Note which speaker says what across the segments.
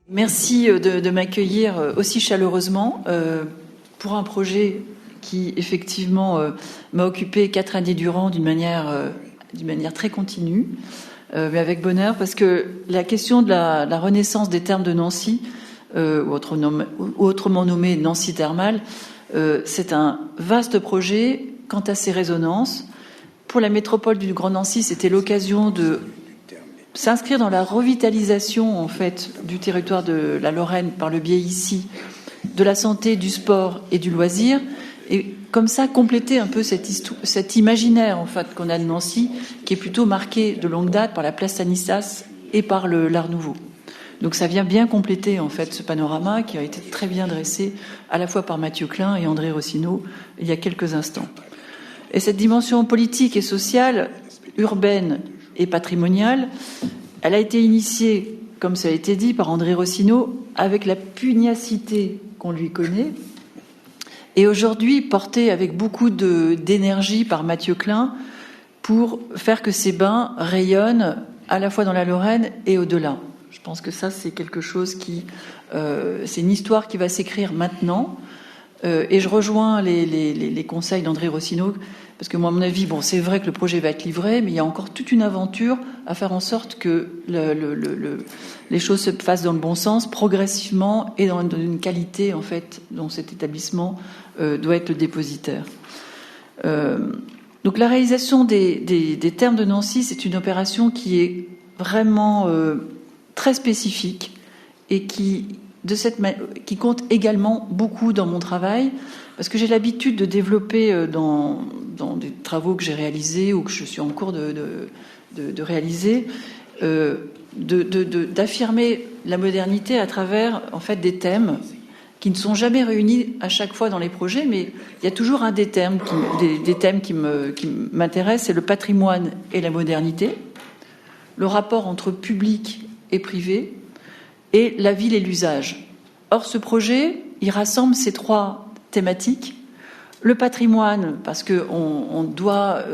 Speaker 1: Merci de m'accueillir aussi chaleureusement pour un projet qui, effectivement, m'a occupé 4 années durant d'une manière très continue, mais avec bonheur, parce que la question de la renaissance des thermes de Nancy, ou autrement nommé Nancy Thermal, c'est un vaste projet quant à ses résonances. Pour la métropole du Grand Nancy, c'était l'occasion de s'inscrire dans la revitalisation en fait du territoire de la Lorraine par le biais ici de la santé, du sport et du loisir, et comme ça compléter un peu cet imaginaire en fait qu'on a de Nancy, qui est plutôt marqué de longue date par la place Stanislas et par l'Art Nouveau. Donc ça vient bien compléter en fait ce panorama qui a été très bien dressé à la fois par Mathieu Klein et André Rossineau il y a quelques instants. Et cette dimension politique et sociale, urbaine et patrimoniale, elle a été initiée, comme ça a été dit, par André Rossineau, avec la pugnacité qu'on lui connaît, et aujourd'hui portée avec beaucoup d'énergie par Mathieu Klein pour faire que ces bains rayonnent à la fois dans la Lorraine et au-delà. Je pense que ça, c'est quelque chose c'est une histoire qui va s'écrire maintenant. Et je rejoins les conseils d'André Rossineau, parce que moi, à mon avis, c'est vrai que le projet va être livré, mais il y a encore toute une aventure à faire en sorte que les choses se fassent dans le bon sens, progressivement, et dans une qualité, en fait, dont cet établissement doit être le dépositaire. Donc la réalisation des thermes de Nancy, c'est une opération qui est vraiment très spécifique et qui compte également beaucoup dans mon travail, parce que j'ai l'habitude de développer dans des travaux que j'ai réalisés ou que je suis en cours de réaliser, d'affirmer la modernité à travers en fait des thèmes qui ne sont jamais réunis à chaque fois dans les projets, mais il y a toujours un des thèmes qui m'intéressent, c'est le patrimoine et la modernité, le rapport entre public et privé, et la ville et l'usage. Or, ce projet, il rassemble ces 3 thématiques. Le patrimoine, parce qu'on doit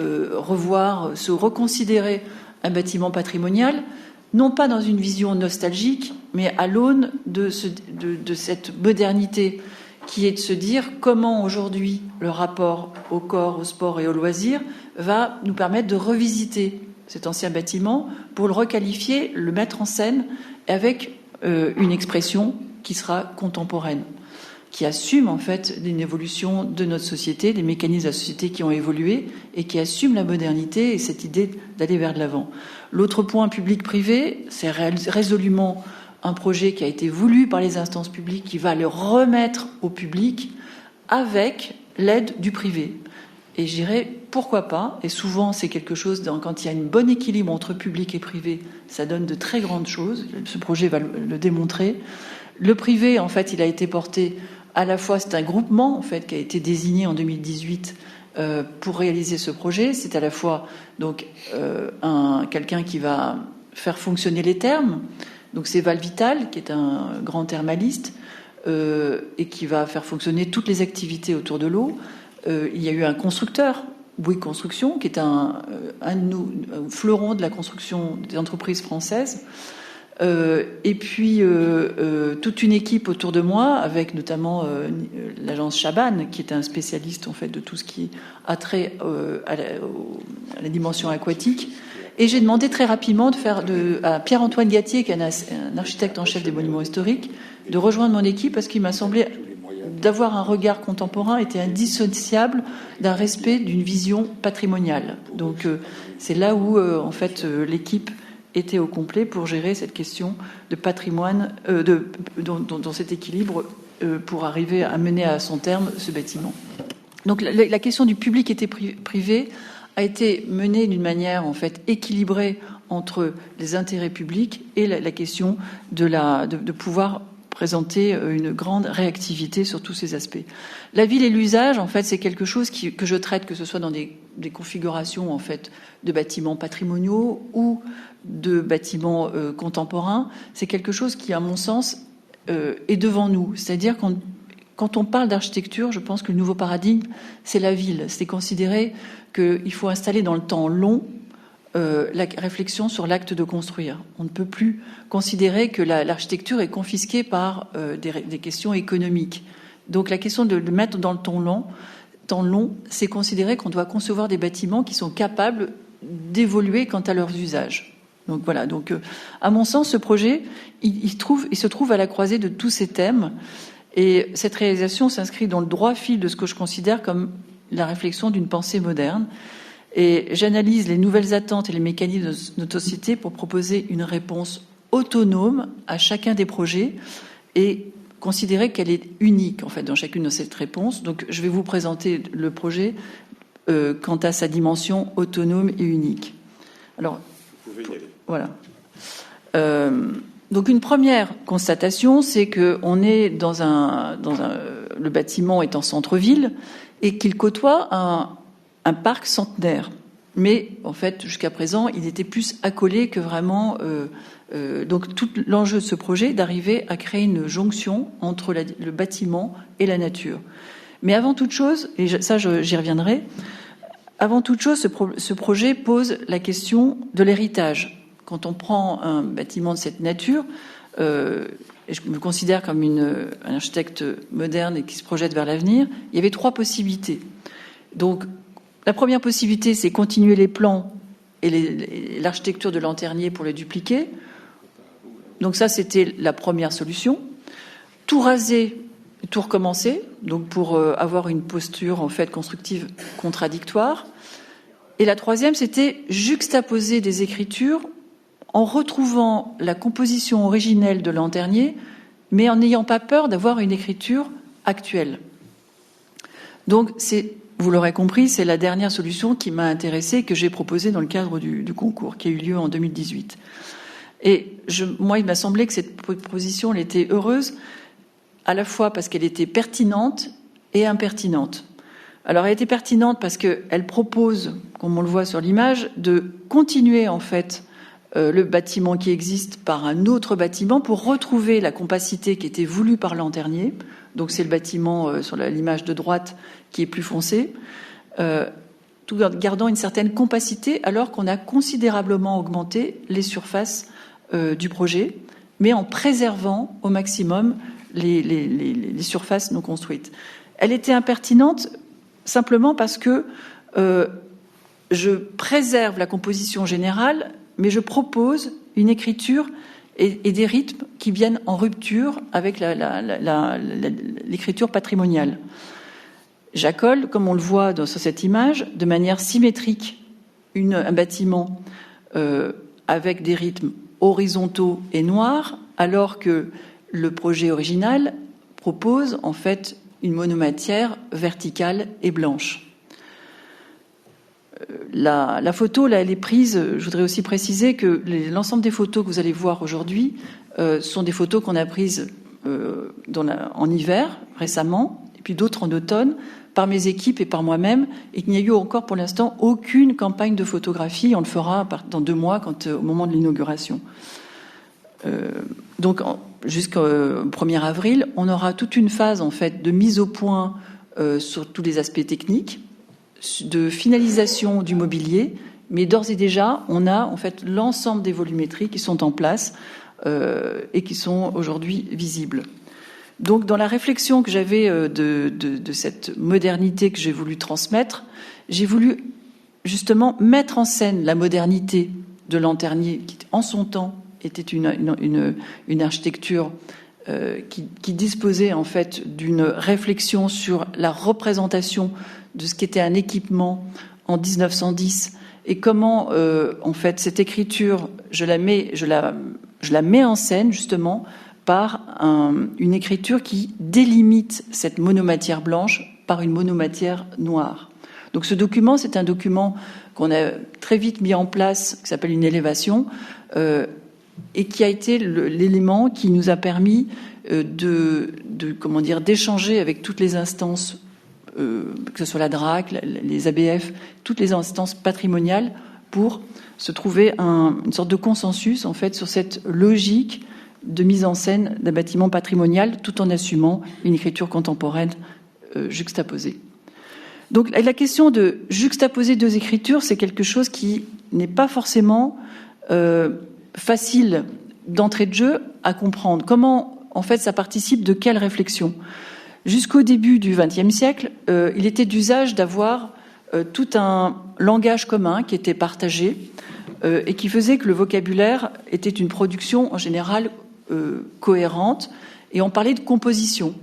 Speaker 1: se reconsidérer un bâtiment patrimonial, non pas dans une vision nostalgique, mais à l'aune de cette modernité qui est de se dire comment aujourd'hui le rapport au corps, au sport et au loisir va nous permettre de revisiter cet ancien bâtiment pour le requalifier, le mettre en scène avec une expression qui sera contemporaine, qui assume en fait une évolution de notre société, des mécanismes de la société qui ont évolué et qui assume la modernité et cette idée d'aller vers de l'avant. L'autre point public-privé, c'est résolument un projet qui a été voulu par les instances publiques, qui va le remettre au public avec l'aide du privé. Et je dirais, pourquoi pas, et souvent c'est quelque chose, quand il y a un bon équilibre entre public et privé, ça donne de très grandes choses, ce projet va le démontrer. Le privé, en fait, il a été porté à la fois, c'est un groupement, en fait, qui a été désigné en 2018 pour réaliser ce projet. C'est à la fois donc quelqu'un qui va faire fonctionner les thermes, donc c'est Val Vital, qui est un grand thermaliste, et qui va faire fonctionner toutes les activités autour de l'eau. Il y a eu un constructeur, Bouygues Construction, qui est un fleuron de la construction des entreprises françaises. Et puis toute une équipe autour de moi, avec notamment l'agence Chaban, qui est un spécialiste en fait de tout ce qui a trait à la dimension aquatique. Et j'ai demandé très rapidement à Pierre-Antoine Gattier, qui est un architecte en chef des monuments historiques, de rejoindre mon équipe parce qu'il m'a semblé d'avoir un regard contemporain était indissociable d'un respect d'une vision patrimoniale. Donc c'est là où en fait l'équipe était au complet pour gérer cette question de patrimoine, dans cet équilibre pour arriver à mener à son terme ce bâtiment. Donc la question du public et privé a été menée d'une manière en fait équilibrée entre les intérêts publics et la question de pouvoir présenter une grande réactivité sur tous ces aspects. La ville et l'usage, en fait, c'est quelque chose que je traite, que ce soit dans des configurations, en fait, de bâtiments patrimoniaux ou de bâtiments contemporains. C'est quelque chose qui, à mon sens, est devant nous. C'est-à-dire quand on parle d'architecture, je pense que le nouveau paradigme, c'est la ville. C'est considérer qu'il faut installer dans le temps long la réflexion sur l'acte de construire. On ne peut plus considérer que l'architecture est confisquée par des questions économiques. Donc la question de le mettre dans le temps long, c'est considérer qu'on doit concevoir des bâtiments qui sont capables d'évoluer quant à leurs usages. Donc voilà. Donc à mon sens, ce projet, il se trouve à la croisée de tous ces thèmes. Et cette réalisation s'inscrit dans le droit fil de ce que je considère comme la réflexion d'une pensée moderne. Et j'analyse les nouvelles attentes et les mécanismes de notre société pour proposer une réponse autonome à chacun des projets et considérer qu'elle est unique, en fait, dans chacune de ces réponses. Donc, je vais vous présenter le projet quant à sa dimension autonome et unique. Alors, vous pouvez y aller. Voilà. Donc, une première constatation, c'est qu'on est le bâtiment est en centre-ville et qu'il côtoie un parc centenaire. Mais, en fait, jusqu'à présent, il était plus accolé que vraiment... donc, tout l'enjeu de ce projet est d'arriver à créer une jonction entre le bâtiment et la nature. Mais avant toute chose, et ça, j'y reviendrai, avant toute chose, ce projet pose la question de l'héritage. Quand on prend un bâtiment de cette nature, et je me considère comme un architecte moderne et qui se projette vers l'avenir, il y avait 3 possibilités. Donc, la première possibilité, c'est continuer les plans et l'architecture de Lanternier pour les dupliquer. Donc ça, c'était la première solution. Tout raser, tout recommencer, donc pour avoir une posture en fait constructive contradictoire. Et la troisième, c'était juxtaposer des écritures en retrouvant la composition originelle de Lanternier, mais en n'ayant pas peur d'avoir une écriture actuelle. Donc vous l'aurez compris, c'est la dernière solution qui m'a intéressée, que j'ai proposée dans le cadre du concours, qui a eu lieu en 2018. Et moi, il m'a semblé que cette proposition, elle était heureuse, à la fois parce qu'elle était pertinente et impertinente. Alors, elle était pertinente parce qu'elle propose, comme on le voit sur l'image, de continuer, en fait, le bâtiment qui existe par un autre bâtiment pour retrouver la compacité qui était voulue par Lanternier. Donc, c'est le bâtiment sur l'image de droite qui est plus foncé, tout en gardant une certaine compacité, alors qu'on a considérablement augmenté les surfaces du projet, mais en préservant au maximum les surfaces non construites. Elle était impertinente simplement parce que je préserve la composition générale, mais je propose une écriture et des rythmes qui viennent en rupture avec l'écriture patrimoniale. J'accole, comme on le voit sur cette image, de manière symétrique un bâtiment avec des rythmes horizontaux et noirs, alors que le projet original propose en fait une monomatière verticale et blanche. La photo, là, elle est prise. Je voudrais aussi préciser que l'ensemble des photos que vous allez voir aujourd'hui sont des photos qu'on a prises en hiver récemment, et puis d'autres en automne, par mes équipes et par moi-même, et qu'il n'y a eu encore pour l'instant aucune campagne de photographie. On le fera dans 2 mois, au moment de l'inauguration. Donc, jusqu'au 1er avril, on aura toute une phase en fait de mise au point sur tous les aspects techniques, de finalisation du mobilier, mais d'ores et déjà, on a en fait l'ensemble des volumétries qui sont en place et qui sont aujourd'hui visibles. Donc, dans la réflexion que j'avais de cette modernité que j'ai voulu transmettre, j'ai voulu justement mettre en scène la modernité de Lanternier, qui en son temps était une architecture qui disposait en fait d'une réflexion sur la représentation de ce qu'était un équipement en 1910 et comment en fait cette écriture je la mets en scène justement par une écriture qui délimite cette monomatière blanche par une monomatière noire. Donc ce document, c'est un document qu'on a très vite mis en place, qui s'appelle une élévation, et qui a été l'élément qui nous a permis d'échanger avec toutes les instances, que ce soit la DRAC, les ABF, toutes les instances patrimoniales, pour se trouver une sorte de consensus en fait sur cette logique de mise en scène d'un bâtiment patrimonial, tout en assumant une écriture contemporaine juxtaposée. Donc la question de juxtaposer deux écritures, c'est quelque chose qui n'est pas forcément facile d'entrée de jeu à comprendre. Comment, en fait, ça participe de quelle réflexion ? Jusqu'au début du XXe siècle, il était d'usage d'avoir tout un langage commun qui était partagé et qui faisait que le vocabulaire était une production en général cohérente, et on parlait de composition.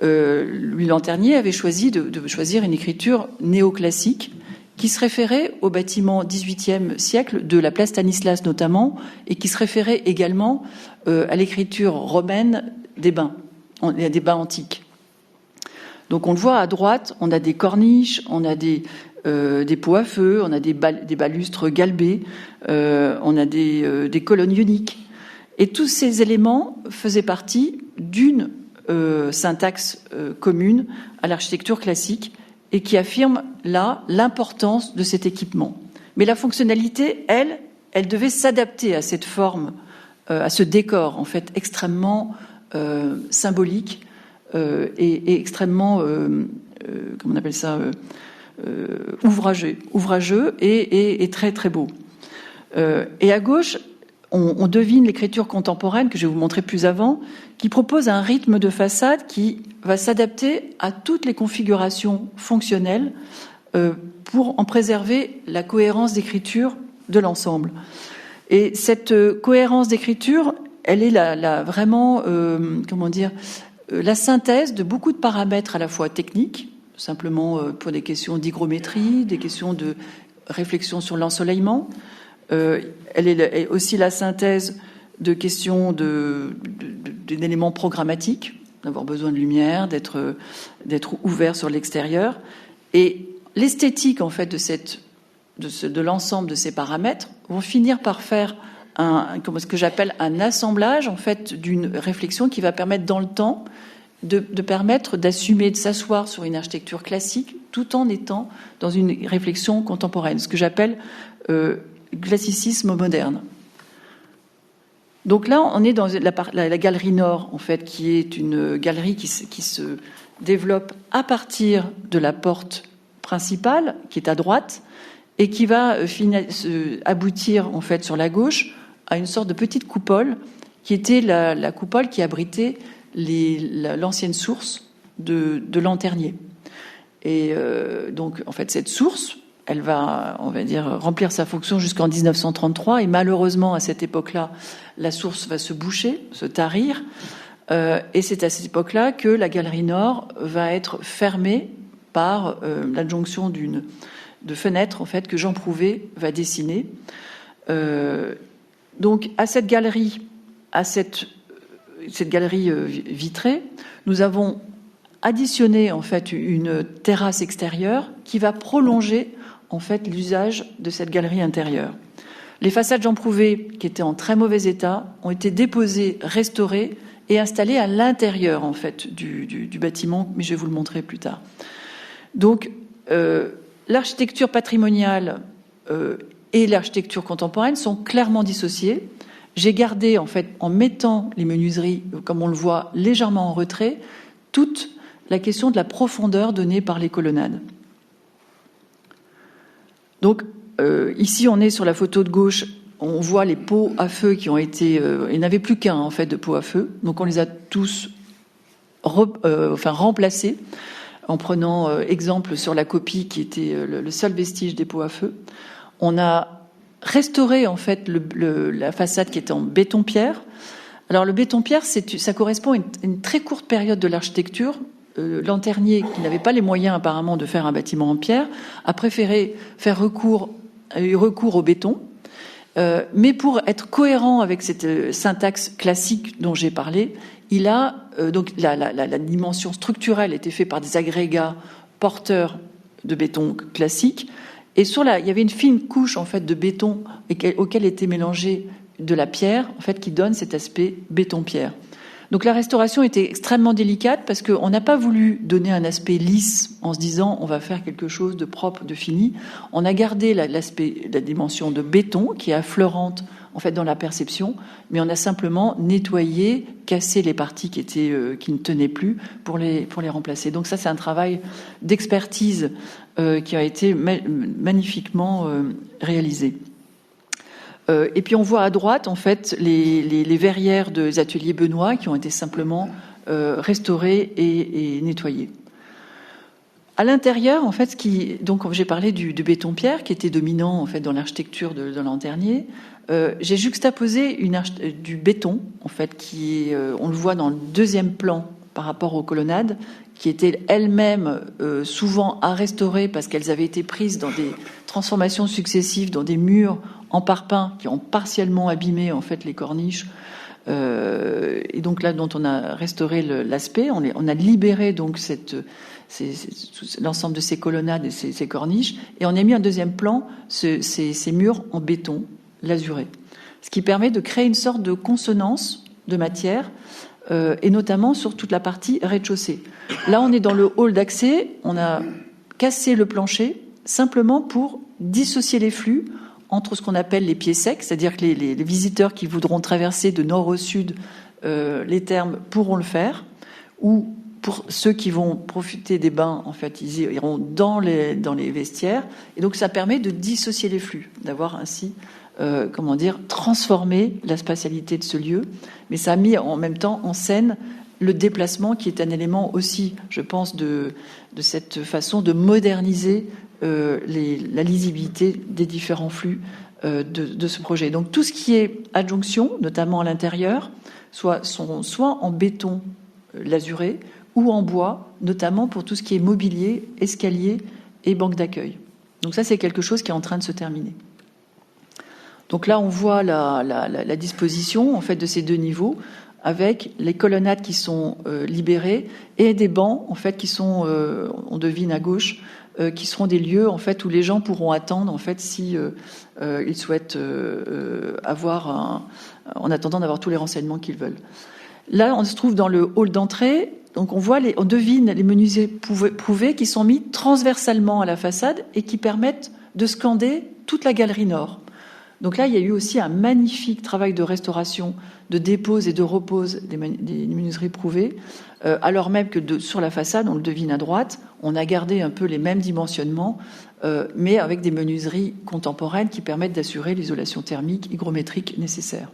Speaker 1: Louis Lanternier avait choisi de choisir une écriture néoclassique qui se référait au bâtiment XVIIIe siècle de la place Stanislas notamment, et qui se référait également à l'écriture romaine des bains antiques. Donc on le voit à droite, on a des corniches, on a des pots à feu, on a des balustres galbés, on a des colonnes ioniques. Et tous ces éléments faisaient partie d'une syntaxe commune à l'architecture classique et qui affirme là l'importance de cet équipement. Mais la fonctionnalité, elle devait s'adapter à cette forme, à ce décor en fait extrêmement symbolique et extrêmement, comment on appelle ça, ouvrageux et très très beau. Et à gauche, on devine l'écriture contemporaine que je vais vous montrer plus avant, qui propose un rythme de façade qui va s'adapter à toutes les configurations fonctionnelles pour en préserver la cohérence d'écriture de l'ensemble. Et cette cohérence d'écriture, elle est vraiment, la synthèse de beaucoup de paramètres à la fois techniques, simplement pour des questions d'hygrométrie, des questions de réflexion sur l'ensoleillement. Elle est aussi la synthèse de questions d'éléments programmatiques, d'avoir besoin de lumière, d'être ouvert sur l'extérieur. Et l'esthétique, en fait, de l'ensemble de ces paramètres vont finir par faire ce que j'appelle un assemblage, en fait, d'une réflexion qui va permettre dans le temps de permettre d'assumer, de s'asseoir sur une architecture classique tout en étant dans une réflexion contemporaine, ce que j'appelle classicisme moderne. Donc là, on est dans la galerie nord, en fait, qui est une galerie qui se développe à partir de la porte principale, qui est à droite, et qui va aboutir, en fait, sur la gauche, à une sorte de petite coupole, qui était la coupole qui abritait l'ancienne source de Lanternier. Et donc, en fait, cette source, elle va, on va dire, remplir sa fonction jusqu'en 1933. Et malheureusement, à cette époque-là, la source va se boucher, se tarir. Et c'est à cette époque-là que la galerie nord va être fermée par l'adjonction de fenêtres, en fait, que Jean Prouvé va dessiner. Donc, à cette galerie vitrée, nous avons additionné, en fait, une terrasse extérieure qui va prolonger, en fait, l'usage de cette galerie intérieure. Les façades Jean Prouvé, qui étaient en très mauvais état, ont été déposées, restaurées et installées à l'intérieur, en fait, du bâtiment, mais je vais vous le montrer plus tard. Donc, l'architecture patrimoniale et l'architecture contemporaine sont clairement dissociées. J'ai gardé, en fait, en mettant les menuiseries, comme on le voit, légèrement en retrait, toute la question de la profondeur donnée par les colonnades. Donc, ici, on est sur la photo de gauche, on voit les pots à feu qui ont été... il n'y en avait plus qu'un, en fait, de pots à feu. Donc, on les a tous remplacés en prenant exemple sur la copie qui était le seul vestige des pots à feu. On a restauré, en fait, la façade qui était en béton-pierre. Alors, le béton-pierre, ça correspond à une très courte période de l'architecture. Lanternier, qui n'avait pas les moyens apparemment de faire un bâtiment en pierre, a préféré faire recours au béton. Mais pour être cohérent avec cette syntaxe classique dont j'ai parlé, il a donc la dimension structurelle était faite par des agrégats porteurs de béton classique, et il y avait une fine couche, en fait, de béton auquel était mélangée de la pierre, en fait, qui donne cet aspect béton-pierre. Donc la restauration était extrêmement délicate parce qu'on n'a pas voulu donner un aspect lisse en se disant on va faire quelque chose de propre, de fini. On a gardé la dimension de béton qui est affleurante en fait dans la perception, mais on a simplement nettoyé, cassé les parties qui ne tenaient plus pour les remplacer. Donc ça c'est un travail d'expertise qui a été magnifiquement réalisé. Et puis on voit à droite en fait les verrières des ateliers Benoît qui ont été simplement restaurées et nettoyées. À l'intérieur, en fait, donc j'ai parlé du béton-pierre qui était dominant en fait dans l'architecture de Lanternier. J'ai juxtaposé du béton en fait qui on le voit dans le deuxième plan par rapport aux colonnades, qui étaient elles-mêmes souvent à restaurer parce qu'elles avaient été prises dans des transformations successives, dans des murs en parpaing qui ont partiellement abîmé en fait les corniches. Et donc là, dont on a restauré l'aspect, on a libéré donc l'ensemble de ces colonnades et ces corniches, et on a mis en deuxième plan ces murs en béton lasuré, ce qui permet de créer une sorte de consonance de matière. Et notamment sur toute la partie rez-de-chaussée. Là, on est dans le hall d'accès, on a cassé le plancher simplement pour dissocier les flux entre ce qu'on appelle les pieds secs, c'est-à-dire que les visiteurs qui voudront traverser de nord au sud les thermes pourront le faire, ou pour ceux qui vont profiter des bains, en fait, ils iront dans les vestiaires, et donc ça permet de dissocier les flux, d'avoir ainsi transformer la spatialité de ce lieu, mais ça a mis en même temps en scène le déplacement qui est un élément aussi, je pense, de cette façon de moderniser la lisibilité des différents flux de ce projet. Donc tout ce qui est adjonction, notamment à l'intérieur, soit en béton lasuré ou en bois, notamment pour tout ce qui est mobilier, escalier et banque d'accueil. Donc ça, c'est quelque chose qui est en train de se terminer. Donc là, on voit la disposition en fait de ces deux niveaux, avec les colonnades qui sont libérées et des bancs en fait qui sont, on devine à gauche, qui seront des lieux en fait où les gens pourront attendre en fait si ils souhaitent en attendant d'avoir tous les renseignements qu'ils veulent. Là, on se trouve dans le hall d'entrée. Donc on devine les menuisiers prouvés qui sont mis transversalement à la façade et qui permettent de scander toute la galerie nord. Donc là, il y a eu aussi un magnifique travail de restauration, de dépose et de repose des menuiseries prouvées, alors même que sur la façade, on le devine à droite, on a gardé un peu les mêmes dimensionnements, mais avec des menuiseries contemporaines qui permettent d'assurer l'isolation thermique, hygrométrique nécessaire.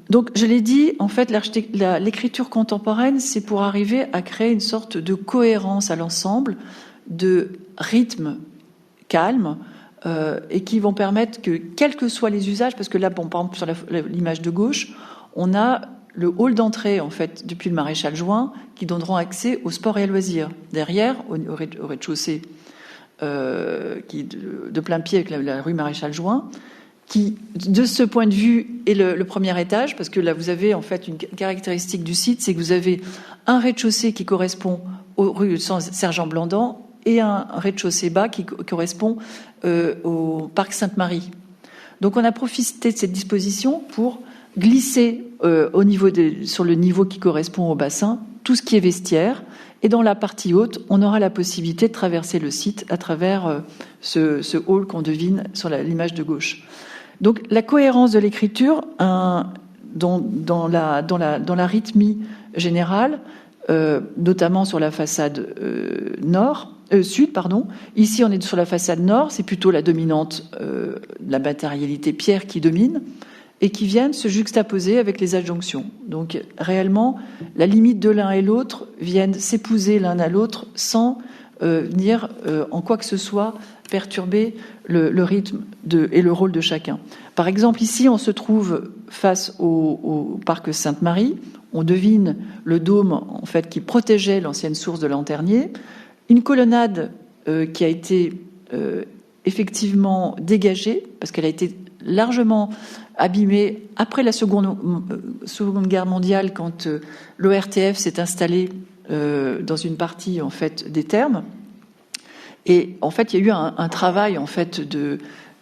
Speaker 1: Donc, je l'ai dit, en fait, l'écriture contemporaine, c'est pour arriver à créer une sorte de cohérence à l'ensemble, de rythme calme, et qui vont permettre que, quels que soient les usages, parce que là, bon, par exemple, sur l'image de gauche, on a le hall d'entrée, en fait, depuis le Maréchal Juin, qui donneront accès au sport et à loisirs. Derrière, au rez-de-chaussée, qui de plein pied avec la rue Maréchal Juin, qui, de ce point de vue, est le premier étage, parce que là, vous avez en fait une caractéristique du site, c'est que vous avez un rez-de-chaussée qui correspond aux rues Sergent Blandan et un rez-de-chaussée bas qui correspond au parc Sainte-Marie. Donc, on a profité de cette disposition pour glisser sur le niveau qui correspond au bassin tout ce qui est vestiaire. Et dans la partie haute, on aura la possibilité de traverser le site à travers ce hall qu'on devine sur l'image de gauche. Donc la cohérence de l'écriture dans la rythmie générale, notamment sur la façade sud. Ici, on est sur la façade nord, c'est plutôt la dominante, la matérialité pierre qui domine, et qui viennent se juxtaposer avec les adjonctions. Donc réellement, la limite de l'un et l'autre viennent s'épouser l'un à l'autre sans venir en quoi que ce soit perturber le rythme et le rôle de chacun. Par exemple, ici, on se trouve face au parc Sainte-Marie. On devine le dôme en fait qui protégeait l'ancienne source de Lanternier. Une colonnade qui a été effectivement dégagée parce qu'elle a été largement abîmée après la Seconde Guerre mondiale, quand l'ORTF s'est installé dans une partie en fait des thermes. Et en fait, il y a eu un travail en fait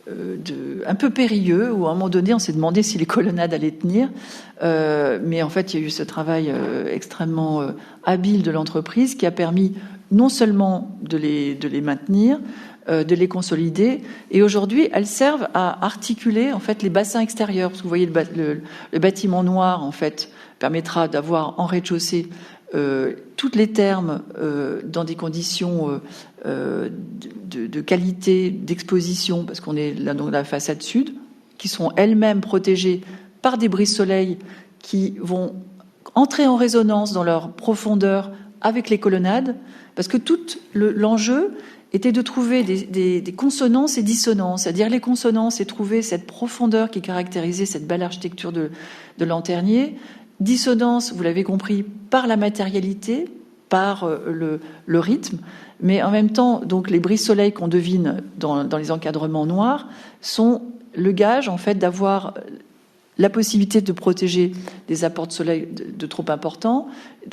Speaker 1: un peu périlleux, où à un moment donné, on s'est demandé si les colonnades allaient tenir. Mais en fait, il y a eu ce travail extrêmement habile de l'entreprise qui a permis non seulement de les maintenir, de les consolider, et aujourd'hui, elles servent à articuler en fait les bassins extérieurs. Parce que vous voyez, le bâtiment noir en fait permettra d'avoir en rez-de-chaussée toutes les thermes dans des conditions de qualité, d'exposition, parce qu'on est là dans la façade sud, qui sont elles-mêmes protégées par des brise-soleil qui vont entrer en résonance dans leur profondeur avec les colonnades, parce que tout l'enjeu était de trouver des consonances et dissonances. C'est-à-dire les consonances et trouver cette profondeur qui caractérisait cette belle architecture de Lanternier. Dissonance, vous l'avez compris, par la matérialité, par le rythme, mais en même temps, donc les brise-soleil qu'on devine dans les encadrements noirs sont le gage en fait d'avoir la possibilité de protéger des apports de soleil de trop importants,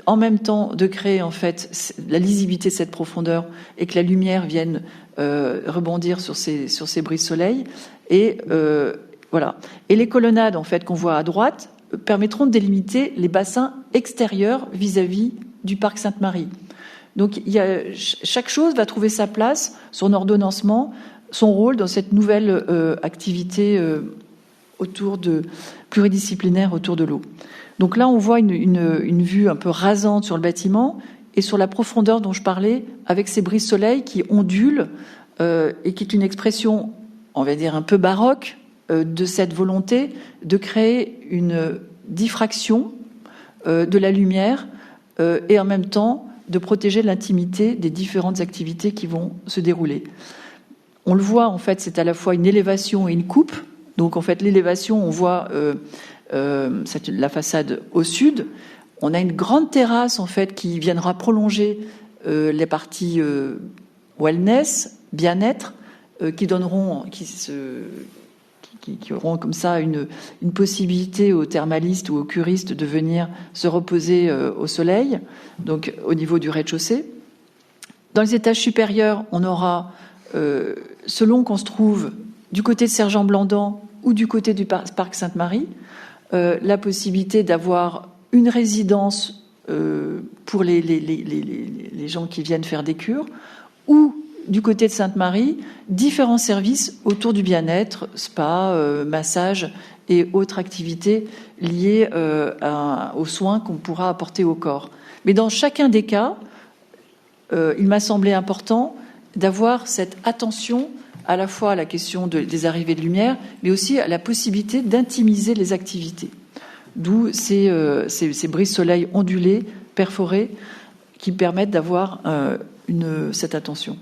Speaker 1: en même temps de créer en fait la lisibilité de cette profondeur et que la lumière vienne rebondir sur ces brise-soleil. Et voilà. Et les colonnades en fait qu'on voit à droite permettront de délimiter les bassins extérieurs vis-à-vis du parc Sainte-Marie. Donc chaque chose va trouver sa place, son ordonnancement, son rôle dans cette nouvelle activité pluridisciplinaire autour de l'eau. Donc là, on voit une vue un peu rasante sur le bâtiment et sur la profondeur dont je parlais, avec ces brise-soleil qui ondulent et qui est une expression, on va dire, un peu baroque de cette volonté de créer une diffraction de la lumière et en même temps de protéger l'intimité des différentes activités qui vont se dérouler. On le voit, en fait, c'est à la fois une élévation et une coupe. Donc, en fait, l'élévation, on voit la façade au sud. On a une grande terrasse, en fait, qui viendra prolonger les parties wellness, bien-être, qui auront comme ça une possibilité aux thermalistes ou aux curistes de venir se reposer au soleil, donc au niveau du rez-de-chaussée. Dans les étages supérieurs, on aura, selon qu'on se trouve du côté de Sergent-Blandan ou du côté du parc Sainte-Marie, la possibilité d'avoir une résidence pour les gens qui viennent faire des cures, ou du côté de Sainte-Marie, différents services autour du bien-être, spa, massage et autres activités liées aux soins qu'on pourra apporter au corps. Mais dans chacun des cas, il m'a semblé important d'avoir cette attention à la fois à la question des arrivées de lumière, mais aussi à la possibilité d'intimiser les activités. D'où ces brises-soleil ondulées, perforées, qui permettent d'avoir cette attention.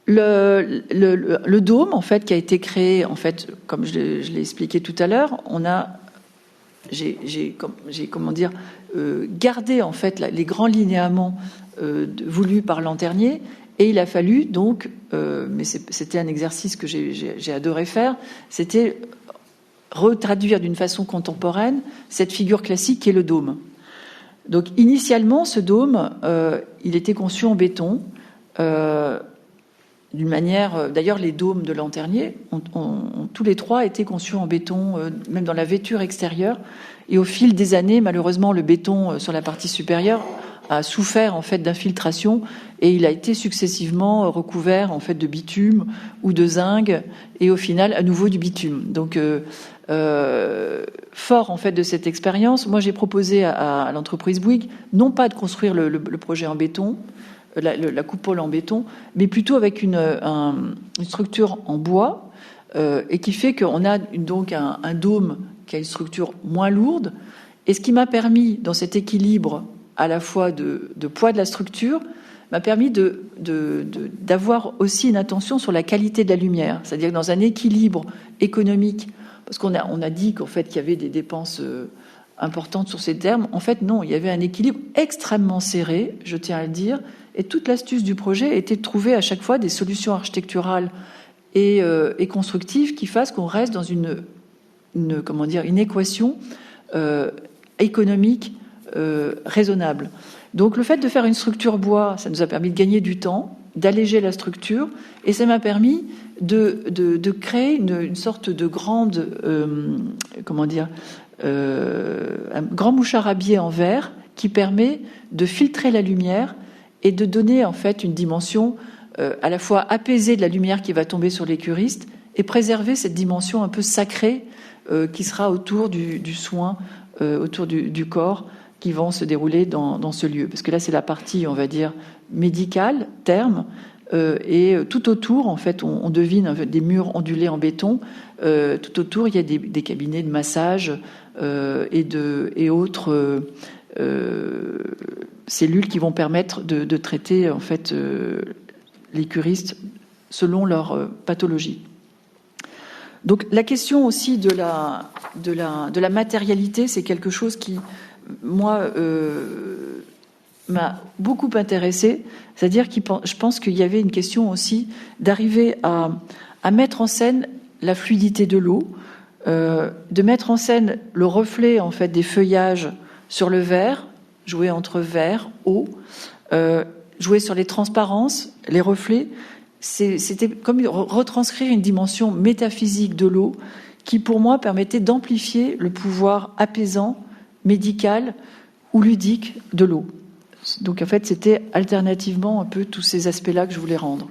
Speaker 1: Le dôme, en fait, qui a été créé, en fait, comme je l'ai expliqué tout à l'heure, j'ai gardé en fait les grands linéaments voulus par Lanternier, et il a fallu donc, mais c'était un exercice que j'ai adoré faire, c'était retraduire d'une façon contemporaine cette figure classique qui est le dôme. Donc initialement, ce dôme, il était conçu en béton. D'une manière, d'ailleurs, les dômes de Lanternier ont tous les trois été conçus en béton, même dans la vêture extérieure. Et au fil des années, malheureusement, le béton sur la partie supérieure a souffert en fait d'infiltration et il a été successivement recouvert en fait de bitume ou de zinc et au final à nouveau du bitume. Donc fort en fait de cette expérience, moi j'ai proposé à l'entreprise Bouygues non pas de construire le projet en béton, la coupole en béton, mais plutôt avec une structure en bois et qui fait qu'on a donc un dôme qui a une structure moins lourde. Et ce qui m'a permis, dans cet équilibre à la fois de poids de la structure, m'a permis d'avoir aussi une attention sur la qualité de la lumière. C'est-à-dire que dans un équilibre économique, parce qu'on a dit qu'en fait qu'il y avait des dépenses importantes sur ces termes, en fait non, il y avait un équilibre extrêmement serré, je tiens à le dire, et toute l'astuce du projet était de trouver à chaque fois des solutions architecturales et constructives qui fassent qu'on reste dans une équation économique raisonnable. Donc le fait de faire une structure bois, ça nous a permis de gagner du temps,
Speaker 2: d'alléger la structure, et ça m'a permis de créer une sorte de grande, un grand mouchard à biais en verre qui permet de filtrer la lumière et de donner en fait une dimension à la fois apaisée de la lumière qui va tomber sur les curistes et préserver cette dimension un peu sacrée qui sera autour du soin, autour du corps qui vont se dérouler dans ce lieu. Parce que là, c'est la partie, on va dire, médicale, terme, et tout autour, en fait, on devine en fait, des murs ondulés en béton. Tout autour, il y a des cabinets de massage et autres cellules qui vont permettre de traiter en fait les curistes selon leur pathologie. Donc la question aussi de la matérialité, c'est quelque chose qui, moi, m'a beaucoup intéressée. C'est-à-dire que je pense qu'il y avait une question aussi d'arriver à mettre en scène la fluidité de l'eau, de mettre en scène le reflet en fait des feuillages sur le verre, jouer entre verre, eau, jouer sur les transparences, les reflets. C'était comme retranscrire une dimension métaphysique de l'eau qui, pour moi, permettait d'amplifier le pouvoir apaisant, médical ou ludique de l'eau. Donc, en fait, c'était alternativement un peu tous ces aspects-là que je voulais rendre.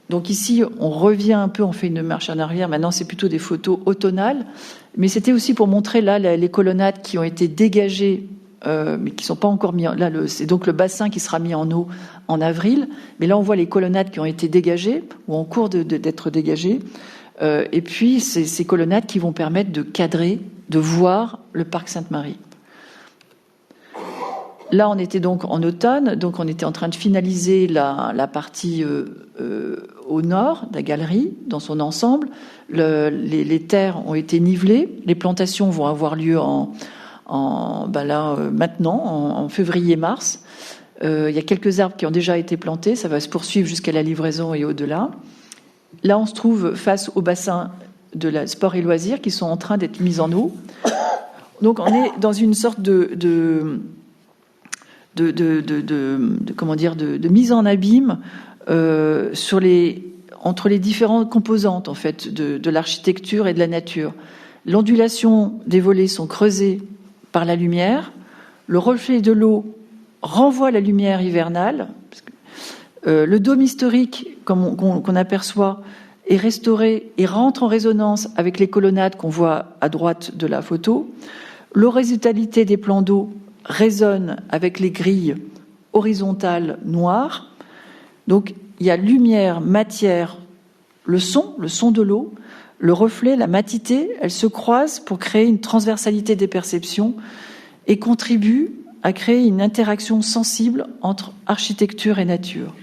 Speaker 2: Donc ici, on revient un peu, on fait une marche en arrière. Maintenant, c'est plutôt des photos automnales. Mais c'était aussi pour montrer là les colonnades qui ont été dégagées, mais qui ne sont pas encore mis en... Là, c'est donc le bassin qui sera mis en eau en avril. Mais là, on voit les colonnades qui ont été dégagées ou en cours d'être dégagées. Et puis, ces colonnades qui vont permettre de cadrer, de voir le parc Sainte-Marie. Là, on était donc en automne, donc on était en train de finaliser la partie au nord de la galerie, dans son ensemble. Les terres ont été nivelées, les plantations vont avoir lieu maintenant, en février-mars. Il y a quelques arbres qui ont déjà été plantés, ça va se poursuivre jusqu'à la livraison et au-delà. Là, on se trouve face au bassin de la sport et loisirs qui sont en train d'être mis en eau. Donc, on est dans une sorte de mise en abîme entre les différentes composantes en fait de l'architecture et de la nature. L'ondulation des volets sont creusées par la lumière. Le reflet de l'eau renvoie la lumière hivernale. Le dôme historique, qu'on aperçoit, est restauré et rentre en résonance avec les colonnades qu'on voit à droite de la photo. L'horizontalité des plans d'eau résonne avec les grilles horizontales noires. Donc, il y a lumière, matière, le son de l'eau, le reflet, la matité, elles se croisent pour créer une transversalité des perceptions et contribuent à créer une interaction sensible entre architecture et nature.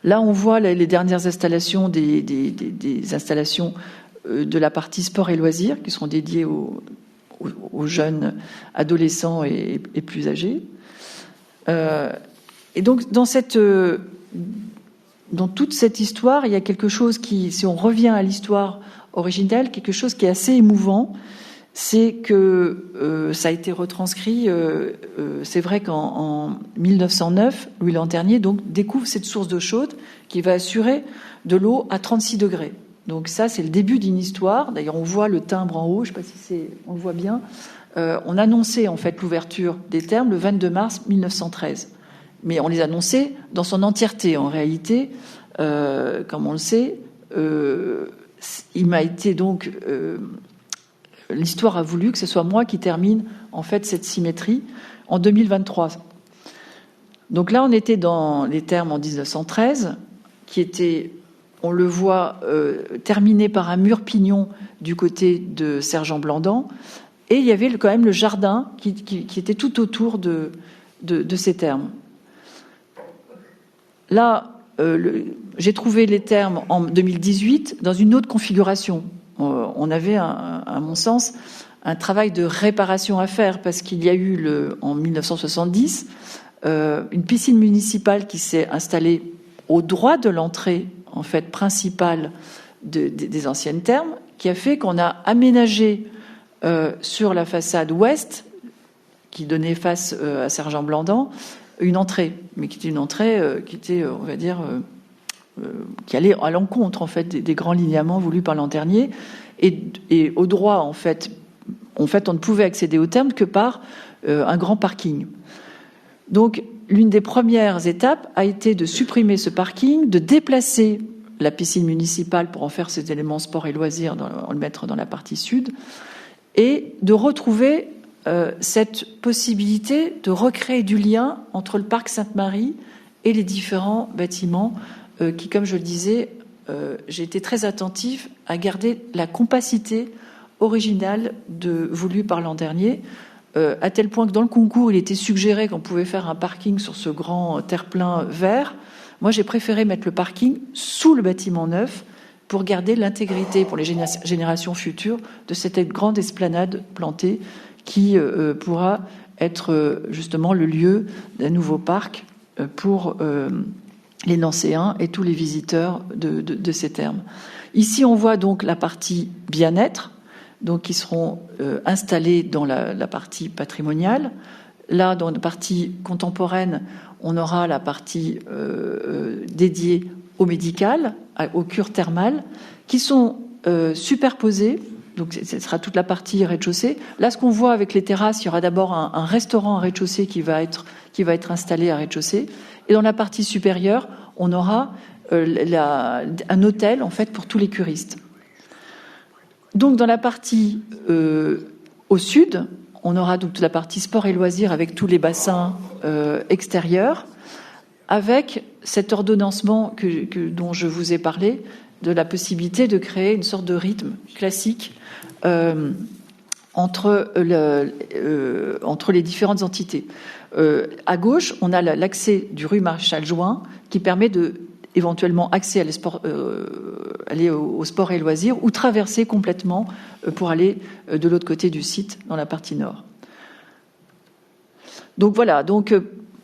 Speaker 2: Là, on voit les dernières installations des installations de la partie sport et loisirs qui seront dédiées aux jeunes adolescents et plus âgés. Et donc, dans toute cette histoire, il y a quelque chose qui, si on revient à l'histoire originelle, quelque chose qui est assez émouvant, c'est que ça a été retranscrit. C'est vrai qu'en 1909, Louis Lanternier donc découvre cette source d'eau chaude qui va assurer de l'eau à 36 degrés. Donc ça, c'est le début d'une histoire. D'ailleurs, on voit le timbre en haut. Je ne sais pas si on le voit bien. On annonçait en fait l'ouverture des thermes le 22 mars 1913. Mais on les annonçait dans son entièreté. En réalité, comme on le sait, il m'a été donc... l'histoire a voulu que ce soit moi qui termine en fait cette symétrie en 2023. Donc là, on était dans les thermes en 1913, qui étaient... On le voit terminé par un mur pignon du côté de Sergent-Blandan. Et il y avait quand même le jardin qui était tout autour de ces thermes. Là, j'ai trouvé les thermes en 2018 dans une autre configuration. On avait, à mon sens, un travail de réparation à faire parce qu'il y a eu, en 1970, une piscine municipale qui s'est installée au droit de l'entrée en fait principale des anciennes thermes, qui a fait qu'on a aménagé sur la façade ouest, qui donnait face à Sergent-Blandan, une entrée, mais qui était une entrée qui était, on va dire, qui allait à l'encontre en fait des grands linéaments voulus par Lanternier, et au droit en fait on ne pouvait accéder au terme que par un grand parking. Donc l'une des premières étapes a été de supprimer ce parking, de déplacer la piscine municipale pour en faire ces éléments sport et loisirs, en le mettre dans la partie sud, et de retrouver cette possibilité de recréer du lien entre le parc Sainte-Marie et les différents bâtiments qui, comme je le disais, j'ai été très attentif à garder la compacité originale voulue par Lanternier, à tel point que dans le concours, il était suggéré qu'on pouvait faire un parking sur ce grand terre-plein vert. Moi, j'ai préféré mettre le parking sous le bâtiment neuf pour garder l'intégrité pour les générations futures de cette grande esplanade plantée qui pourra être justement le lieu d'un nouveau parc pour les Nancéens et tous les visiteurs de ces termes. Ici, on voit donc la partie bien-être, donc qui seront installés dans la partie patrimoniale. Là, dans la partie contemporaine, on aura la partie dédiée au médical, aux cures thermales, qui sont superposées. Donc, ce sera toute la partie rez-de-chaussée. Là, ce qu'on voit avec les terrasses, il y aura d'abord un restaurant à rez-de-chaussée qui va être installé à rez-de-chaussée. Et dans la partie supérieure, on aura un hôtel, en fait, pour tous les curistes. Donc, dans la partie au sud, on aura donc toute la partie sport et loisirs avec tous les bassins extérieurs, avec cet ordonnancement dont je vous ai parlé, de la possibilité de créer une sorte de rythme classique entre les différentes entités. À gauche, on a l'accès du rue Maréchal Juin qui permet éventuellement accès aller au sport et loisirs ou traverser complètement pour aller de l'autre côté du site dans la partie nord. Donc voilà,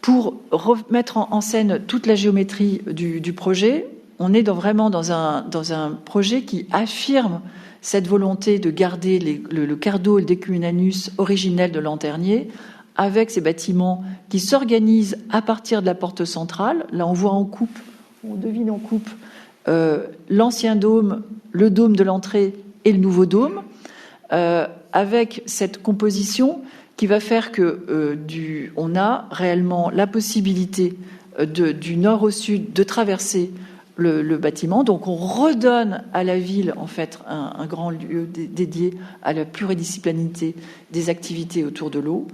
Speaker 2: pour remettre en scène toute la géométrie du projet, on est vraiment dans un projet qui affirme cette volonté de garder le quart d'eau et le decumanus originel de Lanternier, avec ces bâtiments qui s'organisent à partir de la porte centrale. Là, on voit on devine en coupe l'ancien dôme, le dôme de l'entrée et le nouveau dôme, avec cette composition qui va faire que on a réellement la possibilité du nord au sud de traverser le bâtiment. Donc on redonne à la ville en fait un grand lieu dédié à la pluridisciplinarité des activités autour de l'eau.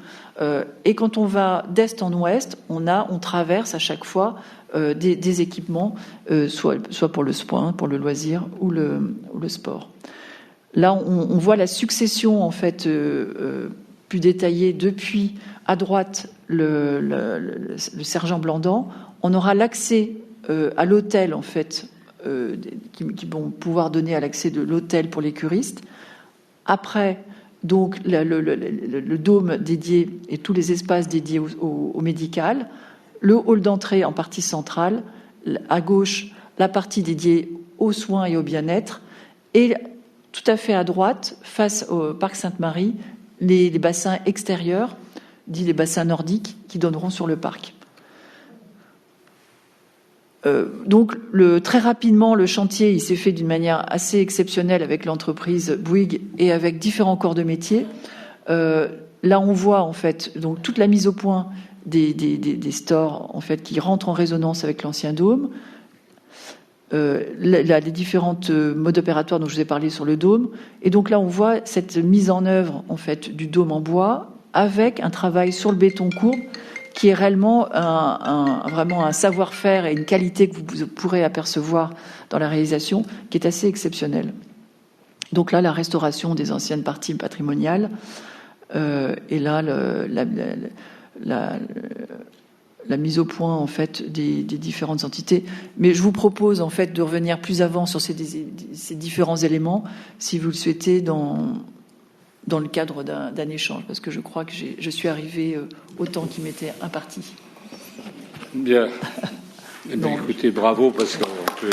Speaker 2: Et quand on va d'est en ouest, on traverse à chaque fois des équipements, soit pour le soin, pour le loisir ou le sport. Là, on voit la succession en fait plus détaillée depuis à droite le sergent Blandan. On aura l'accès à l'hôtel en fait, qui vont pouvoir donner à l'accès de l'hôtel pour les curistes. Après, donc le dôme dédié et tous les espaces dédiés au médical, le hall d'entrée en partie centrale, à gauche la partie dédiée aux soins et au bien-être, et tout à fait à droite, face au parc Sainte-Marie, les bassins extérieurs, dits les bassins nordiques, qui donneront sur le parc. Donc très rapidement, le chantier il s'est fait d'une manière assez exceptionnelle avec l'entreprise Bouygues et avec différents corps de métier. Là, on voit en fait donc toute la mise au point des stores en fait qui rentrent en résonance avec l'ancien dôme. Les différentes modes opératoires dont je vous ai parlé sur le dôme. Et donc là, on voit cette mise en œuvre en fait du dôme en bois avec un travail sur le béton courbe qui est réellement vraiment un savoir-faire et une qualité que vous pourrez apercevoir dans la réalisation qui est assez exceptionnelle. Donc là, la restauration des anciennes parties patrimoniales et là, la mise au point en fait des différentes entités. Mais je vous propose en fait de revenir plus avant sur ces différents éléments, si vous le souhaitez, dans le cadre d'un échange, parce que je crois que je suis arrivée au temps qui m'était imparti.
Speaker 3: Bien. Eh bien écoutez, bravo, parce qu'on peut...